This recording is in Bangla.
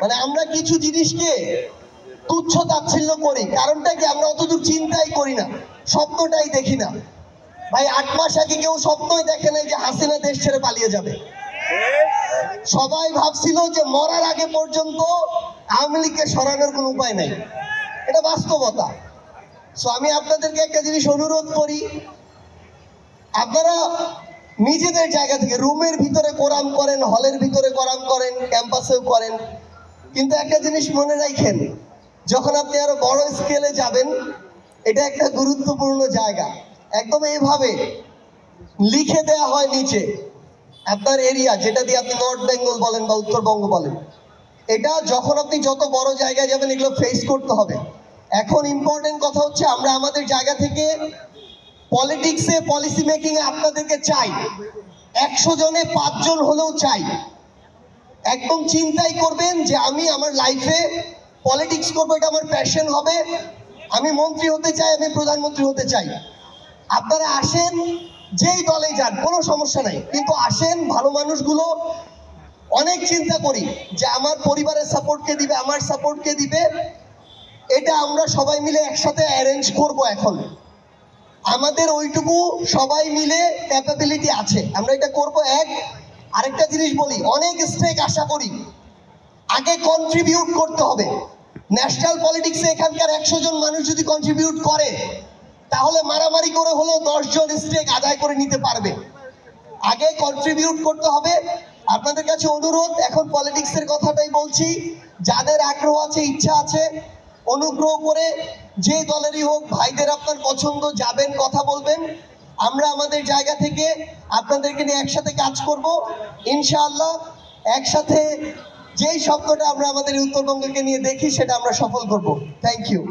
মানে আমরা কিছু জিনিসকে তুচ্ছ তাচ্ছিল্য করি, কারণটা কি আমরা অতদূর চিন্তাই করি না, স্বপ্নটাই দেখি না। ভাই 8 মাস আগে কেউ স্বপ্নই দেখে নাই যে হাসিনা দেশ ছেড়ে পালিয়ে যাবে। সবাই ভাবছিল যে মরার আগে পর্যন্ত আওয়ামী লীগকে সরানোর কোনো উপায় নাই, এটা বাস্তবতা। সো আমি আপনাদেরকে একটা জিনিস অনুরোধ করি, আপনারা নিজেদের জায়গা থেকে রুমের ভিতরে কোরআন করেন, হলের ভিতরে কোরআন করেন, ক্যাম্পাসেও করেন, কিন্তু একটা জিনিস মনে রাখেন, যখন আপনি আরো বড় স্কেলে যাবেন, এটা একটা গুরুত্বপূর্ণ জায়গা। একদম এইভাবে লিখে দেওয়া হয় নিচে আপনার এরিয়া, যেটা দিয়ে আপনি নর্থ বেঙ্গল বলেন বা উত্তরবঙ্গ বলেন, এটা যখন আপনি যত বড় জায়গায় যাবেন এগুলো ফেস করতে হবে। এখন ইম্পর্টেন্ট কথা হচ্ছে, আমরা আমাদের জায়গা থেকে পলিটিক্সে, পলিসি মেকিং এ আপনাদেরকে চাই, 100 জনে 5 জন হলেও চাই। একদম চিন্তাই করবেন যে আমি আমার লাইফে পলিটিক্স করবো, এটা আমার প্যাশন হবে, আমি মন্ত্রী হতে চাই, আমি প্রধানমন্ত্রী হতে চাই। আপনারা আসেন, যেই দলে যান, কোনো সমস্যা নাই, কিন্তু আসেন। ভালো মানুষগুলো অনেক চিন্তা করি যে আমার পরিবারের সাপোর্ট কে দিবে, আমার সাপোর্ট কে দিবে, এটা আমরা সবাই মিলে একসাথে অ্যারেঞ্জ করব। এখন আমাদের ওইটুকু সবাই মিলে ক্যাপাবিলিটি আছে, আমরা এটা করব। আরেকটা জিনিস বলি, অনেক স্টেক আশা করি, আগে কন্ট্রিবিউট করতে হবে। ন্যাশনাল পলিটিক্সে এখানকার 100 জন মানুষ যদি কন্ট্রিবিউট করে, তাহলে মারামারি করে হলেও 10 জন স্টেক আদায় করে নিতে পারবে। আগে কন্ট্রিবিউট করতে হবে। আপনাদের কাছে অনুরোধ, এখন পলিটিক্সের কথাটাই বলছি, যাদের আগ্রহ আছে, ইচ্ছা আছে, অনুগ্রহ করে যে দলেরই হোক, ভাইদের আপনার পছন্দ, যাবেন, কথা বলবেন। আমরা আমাদের জায়গা থেকে আপনাদেরকে নিয়ে একসাথে কাজ করব ইনশাআল্লাহ। একসাথে যেই স্বপ্নটা আমরা আমাদের উত্তরবঙ্গকে নিয়ে দেখি, সেটা আমরা সফল করব। Thank you.